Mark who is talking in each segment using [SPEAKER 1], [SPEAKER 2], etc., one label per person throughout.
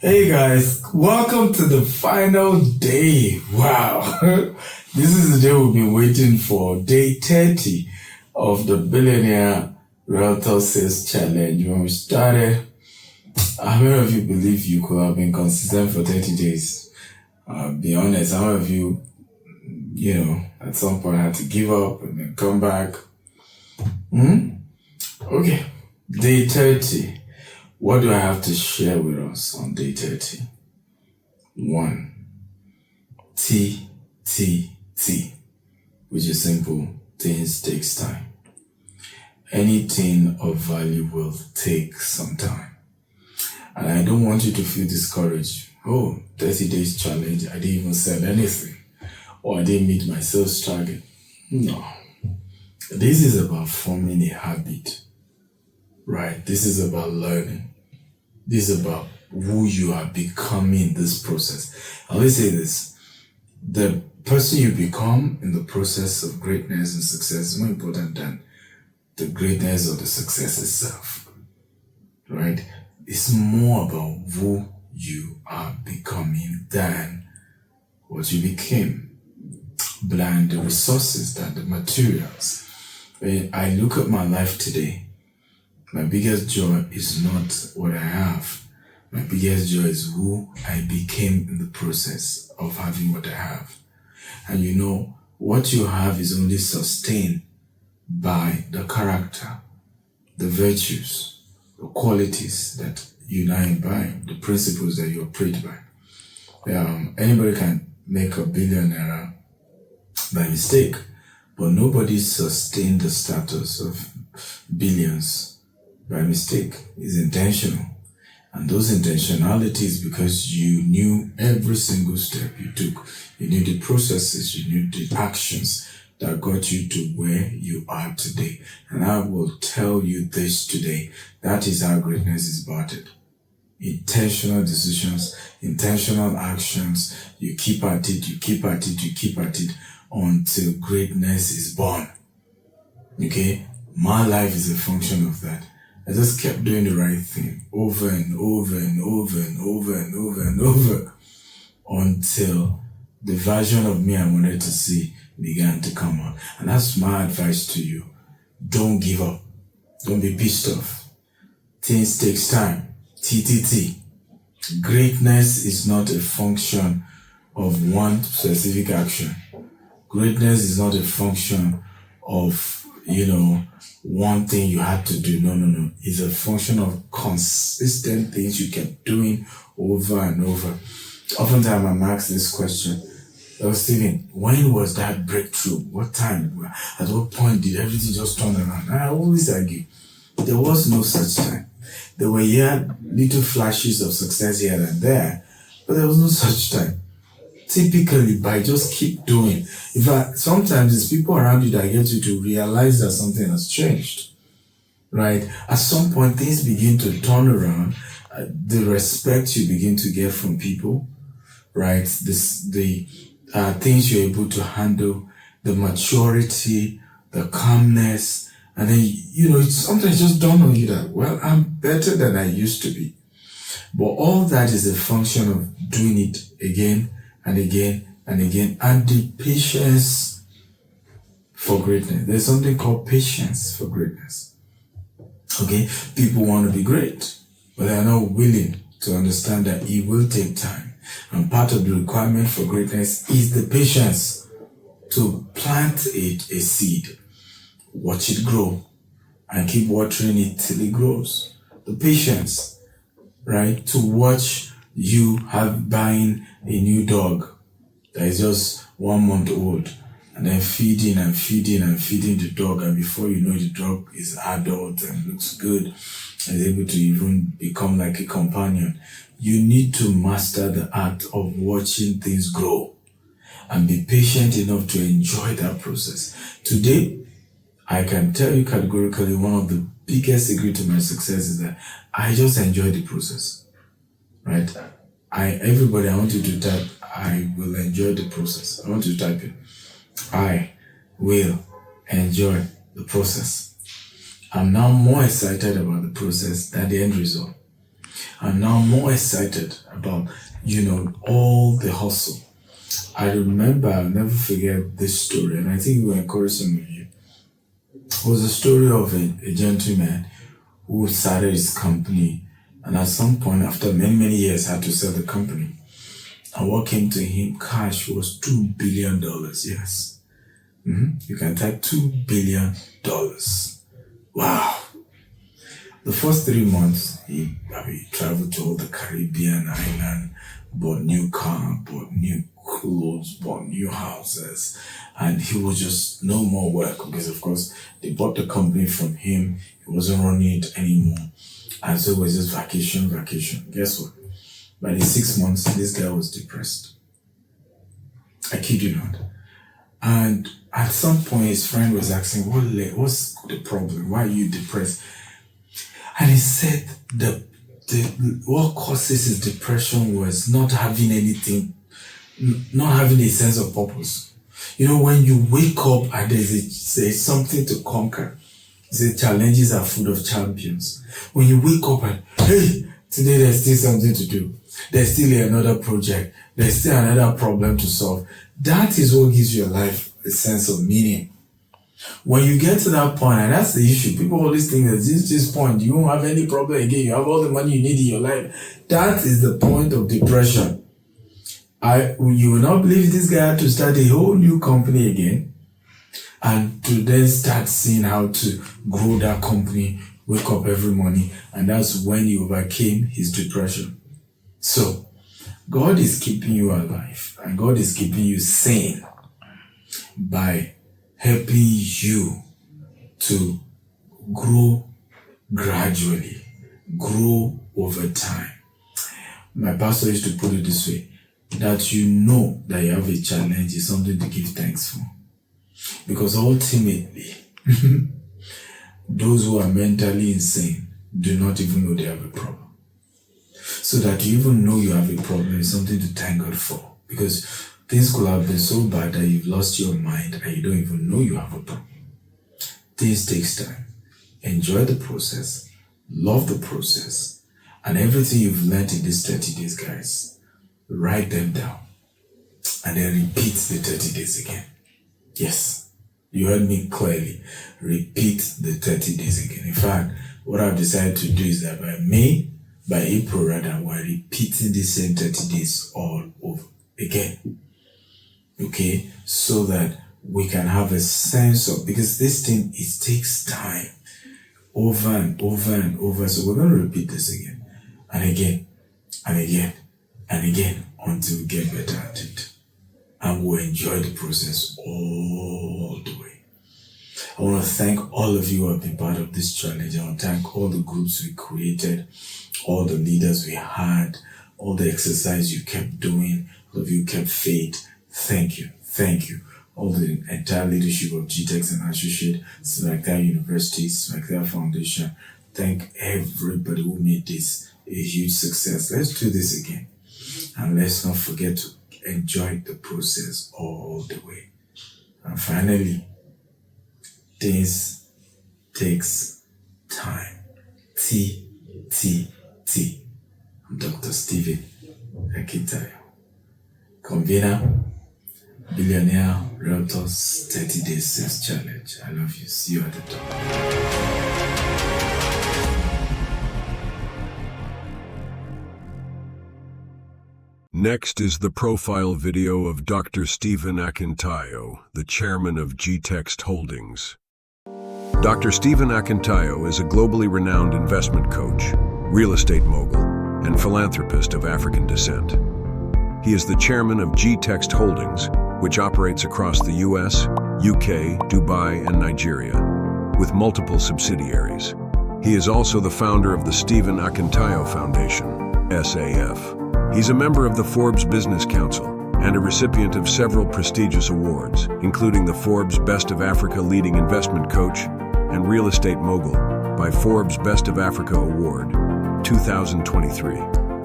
[SPEAKER 1] Hey guys, welcome to the final day. Wow. This is the day we've been waiting for, day 30 of the Billionaire Realtor Sales Challenge. When we started, how many of you believe you could have been consistent for 30 days? Be honest, how many of you, at some point had to give up and then come back? Okay, day 30. What do I have to share with us on day 30? 1. T, which is simple. Things takes time. Anything of value will take some time. And I don't want you to feel discouraged. 30 days challenge, I didn't even sell anything. Or I didn't meet my sales target. No. This is about forming a habit. Right? This is about learning. This is about who you are becoming in this process. I always say this. The person you become in the process of greatness and success is more important than the greatness or the success itself. Right? It's more about who you are becoming than what you became. Than the resources, than the materials. When I look at my life today, my biggest joy is not what I have. My biggest joy is who I became in the process of having what I have. And what you have is only sustained by the character, the virtues, the qualities that you now imbibe, the principles that you operate by. Anybody can make a billionaire by mistake, but nobody sustained the status of billions by mistake. Is intentional. And those intentionalities because you knew every single step you took. You knew the processes, you knew the actions that got you to where you are today. And I will tell you this today. That is how greatness is birthed. Intentional decisions, intentional actions. You keep at it, you keep at it, you keep at it until greatness is born. Okay? My life is a function of that. I just kept doing the right thing over and over and over and over and over and over until the version of me I wanted to see began to come out. And that's my advice to you. Don't give up. Don't be pissed off. Things takes time. Greatness is not a function of one specific action. Greatness is not a function of, one thing you had to do. No. It's a function of consistent things you kept doing over and over. Oftentimes I'm asked this question. Stephen, when was that breakthrough? What time? At what point did everything just turn around? I always argue. There was no such time. There were little flashes of success here and there, but there was no such time. Typically, by just keep doing. In fact, sometimes it's people around you that get you to realize that something has changed, right? At some point, things begin to turn around. The respect you begin to get from people, right? The things you're able to handle, the maturity, the calmness, and then, it sometimes just dawn on you that, well, I'm better than I used to be. But all that is a function of doing it again and again and again, and the patience for greatness. There's something called patience for greatness. Okay? People want to be great, but they are not willing to understand that it will take time. And part of the requirement for greatness is the patience to plant a seed, watch it grow, and keep watering it till it grows. The patience, right? To watch you buying a new dog that is just 1 month old, and then feeding the dog, and before you know, the dog is adult and looks good and is able to even become like a companion. You need to master the art of watching things grow and be patient enough to enjoy that process. Today, I can tell you categorically, one of the biggest secrets to my success is that I just enjoy the process. Right? I want you to type, I will enjoy the process. I want you to type it. I will enjoy the process. I'm now more excited about the process than the end result. I'm now more excited about, all the hustle. I remember, I'll never forget this story, and I think it will encourage some of you. It was a story of a gentleman who started his company, and at some point, after many, many years, had to sell the company. And what came to him, cash, was $2 billion. Yes. You can type $2 billion. Wow. The first 3 months, he traveled to all the Caribbean island, bought new car, bought new clothes, bought new houses, and he was just no more work because, of course, they bought the company from him. He wasn't running it anymore. And so it was just vacation. Guess what? By the 6 months, this guy was depressed. I kid you not. And at some point, his friend was asking, what's the problem? Why are you depressed? And he said what causes his depression was not having anything, not having a sense of purpose. When you wake up and there's something to conquer, the challenges are full of champions. When you wake up and, hey, today there's still something to do. There's still another project. There's still another problem to solve. That is what gives your life a sense of meaning. When you get to that point, and that's the issue, people always think that this point, you won't have any problem again. You have all the money you need in your life. That is the point of depression. You will not believe this guy had to start a whole new company again, and to then start seeing how to grow that company, wake up every morning, and that's when he overcame his depression. So, God is keeping you alive, and God is keeping you sane by helping you to grow gradually, grow over time. My pastor used to put it this way, that you know that you have a challenge is something to give thanks for. Because ultimately, those who are mentally insane do not even know they have a problem. So that you even know you have a problem is something to thank God for. Because things could have been so bad that you've lost your mind and you don't even know you have a problem. Things takes time. Enjoy the process. Love the process. And everything you've learned in these 30 days, guys, write them down. And then repeat the 30 days again. Yes, you heard me clearly. Repeat the 30 days again. In fact, what I've decided to do is that by April rather, we're repeating the same 30 days all over again. Okay, so that we can have a sense of, because this thing, it takes time over and over and over. So we're going to repeat this again and again and again and again until we get better at it. And we'll enjoy the process all the way. I want to thank all of you who have been part of this challenge. I want to thank all the groups we created, all the leaders we had, all the exercise you kept doing, all of you kept faith. Thank you. Thank you. All the entire leadership of GTEx and Associate, Smackdown University, Smackdown Foundation. Thank everybody who made this a huge success. Let's do this again. And let's not forget to enjoy the process all the way. And finally, this takes time. T. I'm Dr. Stephen Akintayo, convener, Billionaire Realtors 30 Days Sales Challenge. I love you. See you at the top.
[SPEAKER 2] Next is the profile video of Dr. Stephen Akintayo, the chairman of GTExt Holdings. Dr. Stephen Akintayo is a globally renowned investment coach, real estate mogul, and philanthropist of African descent. He is the chairman of GTExt Holdings, which operates across the US, UK, Dubai, and Nigeria, with multiple subsidiaries. He is also the founder of the Stephen Akintayo Foundation, SAF. He's a member of the Forbes Business Council and a recipient of several prestigious awards, including the Forbes Best of Africa Leading Investment Coach and Real Estate Mogul by Forbes Best of Africa Award, 2023.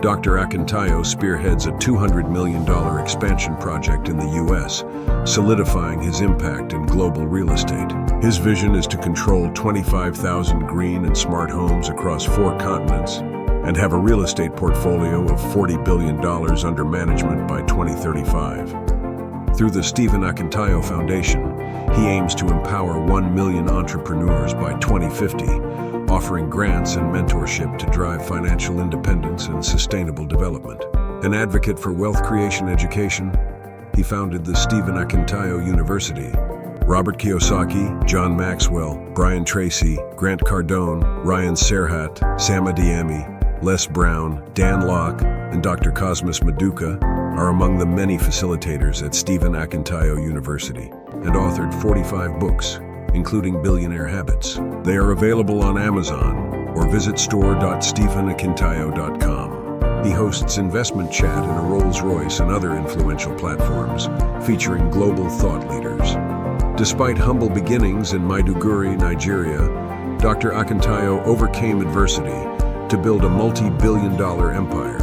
[SPEAKER 2] Dr. Akintayo spearheads a $200 million expansion project in the U.S., solidifying his impact in global real estate. His vision is to control 25,000 green and smart homes across 4 continents and have a real estate portfolio of $40 billion under management by 2035. Through the Stephen Akintayo Foundation, he aims to empower 1 million entrepreneurs by 2050, offering grants and mentorship to drive financial independence and sustainable development. An advocate for wealth creation education, he founded the Stephen Akintayo University. Robert Kiyosaki, John Maxwell, Brian Tracy, Grant Cardone, Ryan Serhat, Sam Adeyemi, Les Brown, Dan Locke, and Dr. Cosmas Maduka are among the many facilitators at Stephen Akintayo University and authored 45 books, including Billionaire Habits. They are available on Amazon or visit store.stephenakintayo.com. He hosts investment chat in a Rolls-Royce and other influential platforms, featuring global thought leaders. Despite humble beginnings in Maiduguri, Nigeria, Dr. Akintayo overcame adversity to build a multi-billion-dollar empire.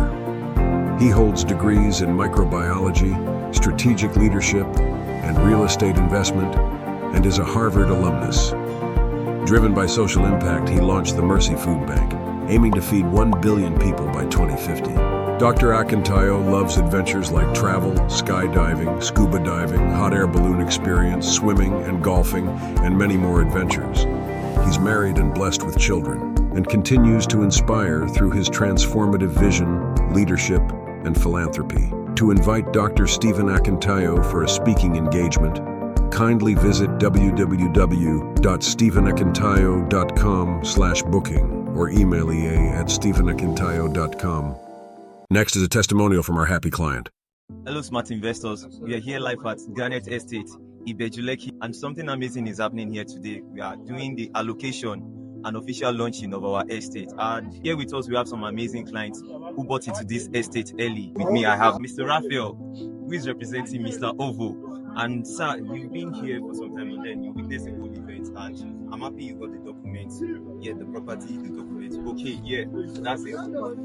[SPEAKER 2] He holds degrees in microbiology, strategic leadership, and real estate investment, and is a Harvard alumnus. Driven by social impact, he launched the Mercy Food Bank, aiming to feed 1 billion people by 2050. Dr. Akintayo loves adventures like travel, skydiving, scuba diving, hot air balloon experience, swimming and golfing, and many more adventures. He's married and blessed with children, and continues to inspire through his transformative vision, leadership, and philanthropy. To invite Dr. Stephen Akintayo for a speaking engagement, kindly visit www.stephenakintayo.com/booking or email ea@stephenakintayo.com. Next is a testimonial from our happy client.
[SPEAKER 3] Hello, smart investors. We are here live at Garnet Estate, Ibejuleki, and something amazing is happening here today. We are doing the allocation and official launching of our estate. And here with us, we have some amazing clients who bought into this estate early. With me, I have Mr. Raphael, who is representing Mr. Ovo. And sir, you've been here for some time, and then you witnessed a whole event, and I'm happy you got the documents. Yeah, the property, the documents. Okay, yeah, that's it.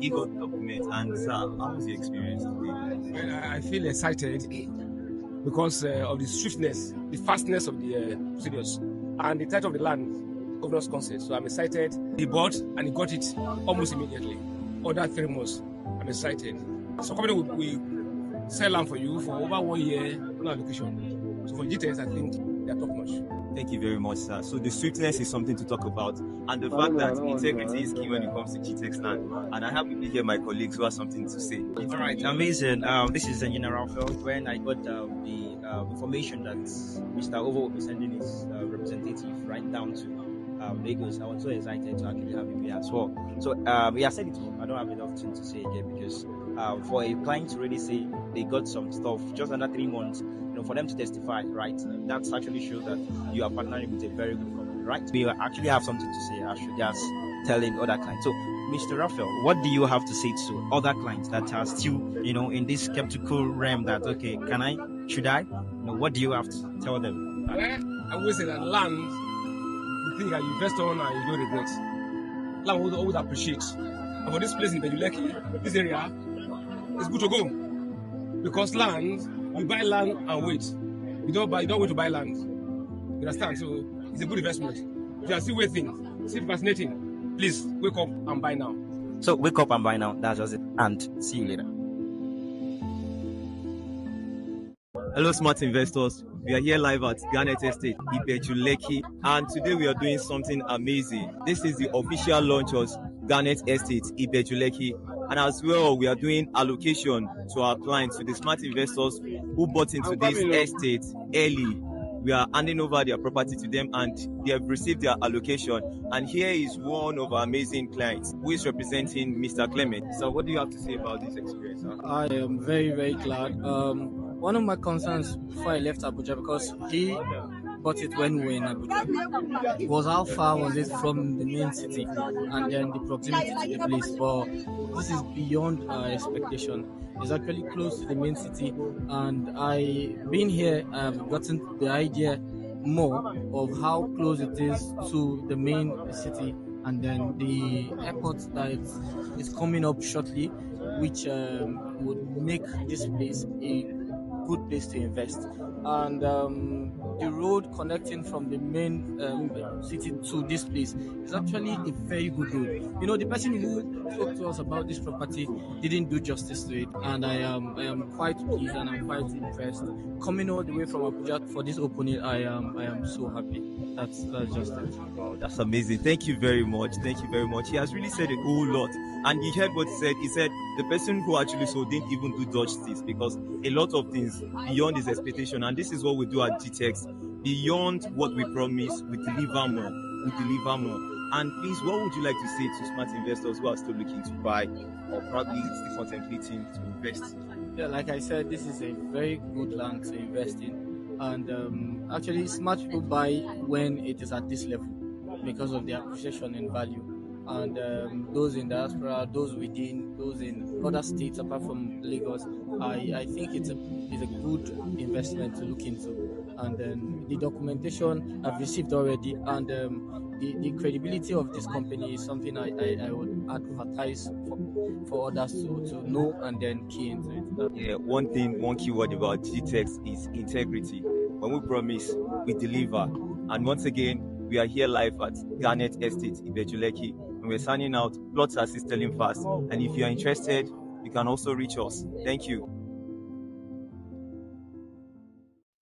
[SPEAKER 3] He got the documents, and sir, how was the experience today?
[SPEAKER 4] Well, I feel excited because of the swiftness, the fastness of the procedures, and the title of the land, governor's consent. So I'm excited. He bought and he got it almost immediately. Under 3 months, I'm excited. So company we sell land for you for over 1 year on allocation. So for GTEx, I think they are top notch.
[SPEAKER 3] Thank you very much, sir. So the swiftness is something to talk about, and the fact that integrity is key when it comes to GTEx land. And I have to hear my colleagues who have something to say.
[SPEAKER 5] All right, amazing. This is Engineer Raphael. When I got the information that Mr. Ovo will be sending his representative right down to Lagos, I was so excited to actually have him here as well. So I said it. I don't have enough to say again because for a client to really say they got some stuff just under 3 months, for them to testify, right? That's actually shows that you are partnering with a very good company, right? We actually have something to say. I should just telling other clients. So, Mr. Raphael, what do you have to say to other clients that are still, in this skeptical realm that should I? What do you have to tell them?
[SPEAKER 4] I always say that land, the thing that you invest on and you don't regret. Land will always appreciate. And for this place in Ibejuleki, this area, it's good to go. Because land, you buy land and wait. You don't wait to buy land. You understand? So it's a good investment. If you are still waiting, still fascinating, please wake up and buy now.
[SPEAKER 5] So wake up and buy now. That's just it. And see you later.
[SPEAKER 3] Hello, smart investors. We are here live at Garnet Estate, Ibejuleki, and today we are doing something amazing. This is the official launch of Garnet Estate, Ibejuleki, and as well, we are doing allocation to our clients, to the smart investors who bought into this estate early. We are handing over their property to them, and they have received their allocation. And here is one of our amazing clients who is representing Mr. Clement. So, what do you have to say about this experience? Huh?
[SPEAKER 6] I am very, very glad. One of my concerns before I left Abuja, because he bought it when we were in Abuja, was how far was it from the main city and then the proximity to the place. But this is beyond our expectation. It's actually close to the main city, and being here, I've gotten the idea more of how close it is to the main city, and then the airport that is coming up shortly, which would make this place a good place to invest. And the road connecting from the main city to this place is actually a very good road. You know, the person who spoke to us about this property didn't do justice to it, and I am quite pleased and I'm quite impressed. Coming all the way from Abuja for this opening, I am so happy. That's just it.
[SPEAKER 3] Wow, that's amazing. Thank you very much. Thank you very much. He has really said a whole lot. And you heard what he said. He said the person who actually sold didn't even do justice, because a lot of things beyond his expectation. And this is what we do at GTEx. Beyond what we promise, we deliver more. We deliver more. And please, what would you like to say to smart investors who are still looking to buy or probably still contemplating to invest?
[SPEAKER 6] Yeah, like I said, this is a very good land to invest in. And actually, smart people buy when it is at this level because of the appreciation in value. And those in diaspora, those within, those in other states apart from Lagos, I think it's a good investment to look into. And the documentation I've received already, and the credibility of this company is something I would advertise for others to know and then key into it.
[SPEAKER 3] Yeah, one keyword about GTEx is integrity. When we promise, we deliver. And once again, we are here live at Garnet Estate, Ibejuleki. And we're signing out. Plots are still selling fast. And if you are interested, you can also reach us. Thank you.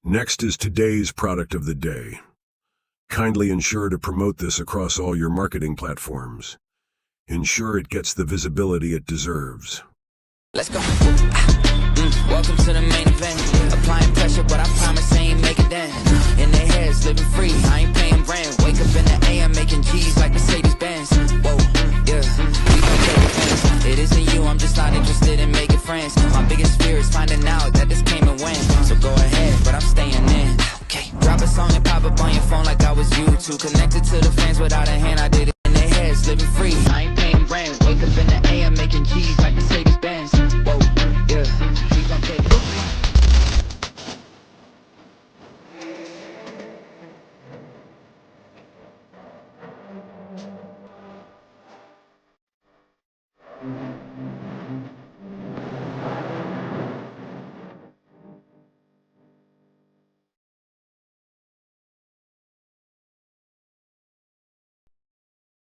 [SPEAKER 2] Next is today's product of the day. Kindly ensure to promote this across all your marketing platforms. Ensure it gets the visibility it deserves.
[SPEAKER 7] Let's go. Welcome to the main event. Applying pressure, but I promise I ain't make it then. In their heads, living free, I ain't paying rent. Wake up in the AM, making G's like Mercedes-Benz. Whoa, yeah, we gon' take offense. It isn't you, I'm just not interested in making friends. My biggest fear is finding out that this came and went. So go ahead, but I'm staying in. Okay, drop a song and pop up on your phone like I was YouTube. Connected to the fans without a hand, I did it in their heads, living free. I ain't paying rent. Wake up in the AM, making G's like Mercedes-Benz.